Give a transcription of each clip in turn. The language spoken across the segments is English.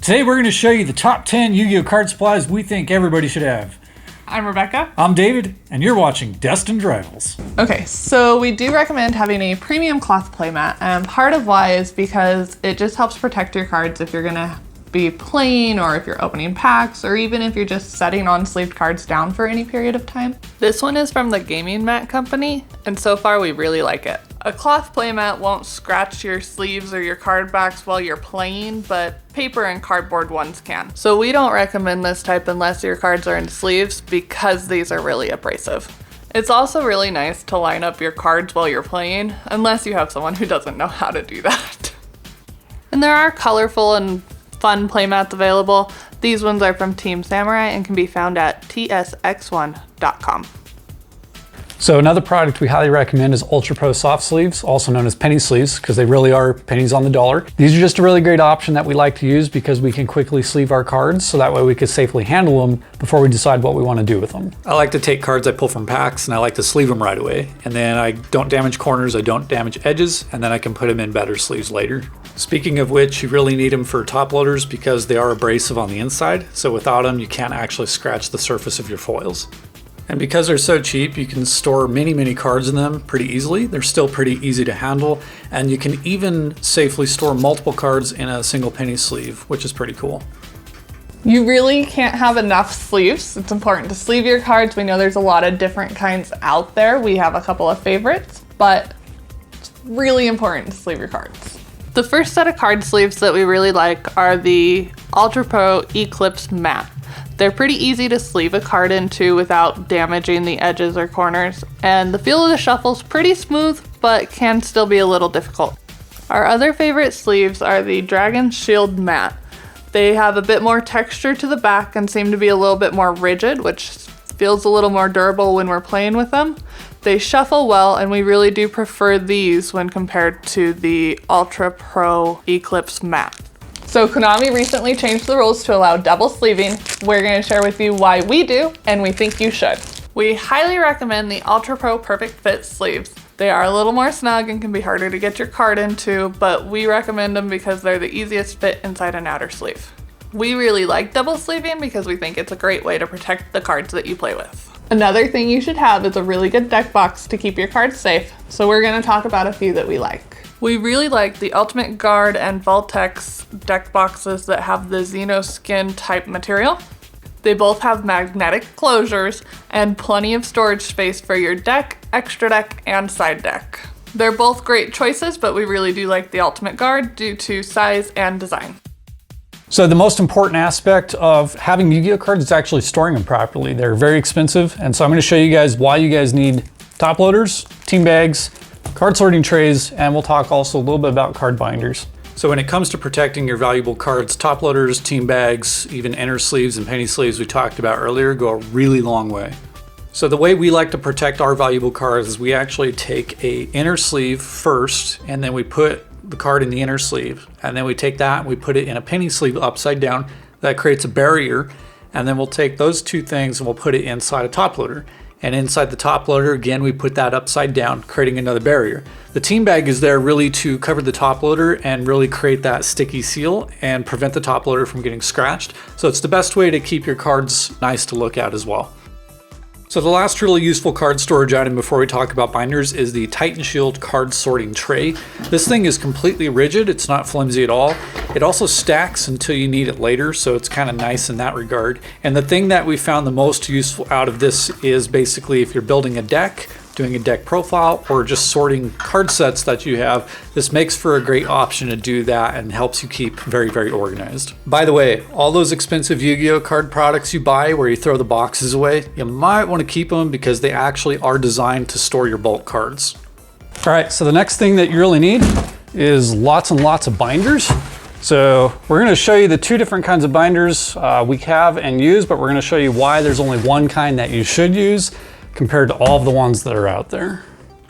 Today we're going to show you the top 10 Yu-Gi-Oh card supplies we think everybody should have. I'm Rebecca. I'm David, and you're watching Destined Rivals. Okay, so we do recommend having a premium cloth playmat, and part of why is because it just helps protect your cards if you're gonna be playing, or if you're opening packs, or even if you're just setting on sleeved cards down for any period of time. This one is from the Gaming Mat company, and so far we really like it. A cloth playmat won't scratch your sleeves or your card backs while you're playing, but paper and cardboard ones can. So we don't recommend this type unless your cards are in sleeves because these are really abrasive. It's also really nice to line up your cards while you're playing, unless you have someone who doesn't know how to do that. And there are colorful and fun playmats available. These ones are from Team Samurai and can be found at tsx1.com. So another product we highly recommend is Ultra Pro soft sleeves, also known as penny sleeves, because they really are pennies on the dollar. These are just a really great option that we like to use because we can quickly sleeve our cards, so that way we can safely handle them before we decide what we want to do with them. I like to take cards I pull from packs and I like to sleeve them right away. And then I don't damage corners, I don't damage edges, and then I can put them in better sleeves later. Speaking of which, you really need them for top loaders because they are abrasive on the inside, so without them you can't actually scratch the surface of your foils. And because they're so cheap, you can store many cards in them pretty easily. They're still pretty easy to handle, and you can even safely store multiple cards in a single penny sleeve, which is pretty cool. You really can't have enough sleeves. It's important to sleeve your cards. We know there's a lot of different kinds out there. We have a couple of favorites, but it's really important to sleeve your cards. The first set of card sleeves that we really like are the Ultra Pro Eclipse Matte. They're pretty easy to sleeve a card into without damaging the edges or corners, and the feel of the shuffle's pretty smooth, but can still be a little difficult. Our other favorite sleeves are the TitanShield Matte. They have a bit more texture to the back and seem to be a little bit more rigid, which feels a little more durable when we're playing with them. They shuffle well, and we really do prefer these when compared to the Ultra Pro Eclipse Matte. So Konami recently changed the rules to allow double sleeving. We're going to share with you why we do, and we think you should. We highly recommend the Ultra Pro Perfect Fit sleeves. They are a little more snug and can be harder to get your card into, but we recommend them because they're the easiest fit inside an outer sleeve. We really like double sleeving because we think it's a great way to protect the cards that you play with. Another thing you should have is a really good deck box to keep your cards safe, so we're going to talk about a few that we like. We really like the Ultimate Guard and VaultX deck boxes that have the Xenoskin type material. They both have magnetic closures and plenty of storage space for your deck, extra deck, and side deck. They're both great choices, but we really do like the Ultimate Guard due to size and design. So the most important aspect of having Yu-Gi-Oh cards is actually storing them properly. They're very expensive, and so I'm going to show you guys why you guys need top loaders, team bags, card sorting trays, and we'll talk also a little bit about card binders. So when it comes to protecting your valuable cards, top loaders, team bags, even inner sleeves and penny sleeves we talked about earlier go a really long way. So the way we like to protect our valuable cards is we actually take a inner sleeve first, and then we put the card in the inner sleeve, and then we take that and we put it in a penny sleeve upside down. That creates a barrier, and then we'll take those two things and we'll put it inside a top loader. And inside the top loader, again, we put that upside down, creating another barrier. The team bag is there really to cover the top loader and really create that sticky seal and prevent the top loader from getting scratched. So it's the best way to keep your cards nice to look at as well. So the last really useful card storage item before we talk about binders is the TitanShield card sorting tray. This thing is completely rigid, it's not flimsy at all. It also stacks until you need it later, so it's kind of nice in that regard. And the thing that we found the most useful out of this is basically if you're building a deck, doing a deck profile, or just sorting card sets that you have, this makes for a great option to do that and helps you keep very organized. By the way, all those expensive Yu-Gi-Oh card products you buy where you throw the boxes away, you might want to keep them because they actually are designed to store your bulk cards. All right, so the next thing that you really need is lots and lots of binders. So we're going to show you the two different kinds of binders we have and use, but we're going to show you why there's only one kind that you should use compared to all of the ones that are out there.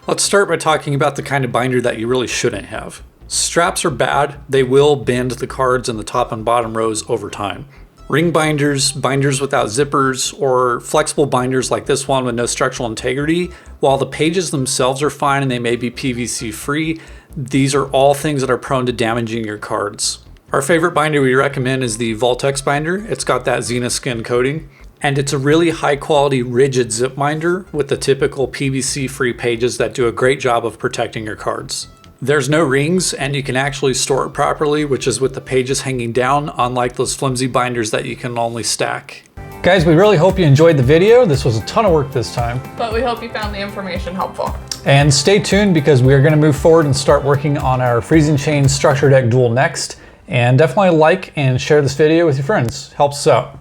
Let's start by talking about the kind of binder that you really shouldn't have. Straps are bad. They will bend the cards in the top and bottom rows over time. Ring binders, binders without zippers, or flexible binders like this one with no structural integrity, while the pages themselves are fine and they may be PVC free, these are all things that are prone to damaging your cards. Our favorite binder we recommend is the VaultX binder. It's got that Xenaskin coating, and it's a really high quality rigid zip binder with the typical PVC free pages that do a great job of protecting your cards. There's no rings, and you can actually store it properly, which is with the pages hanging down, unlike those flimsy binders that you can only stack. Guys, we really hope you enjoyed the video. This was a ton of work this time. But we hope you found the information helpful. And stay tuned because we are going to move forward and start working on our Freezing Chain Structure Deck Duel next. And definitely like and share this video with your friends. Helps us out.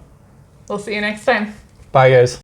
We'll see you next time. Bye, guys.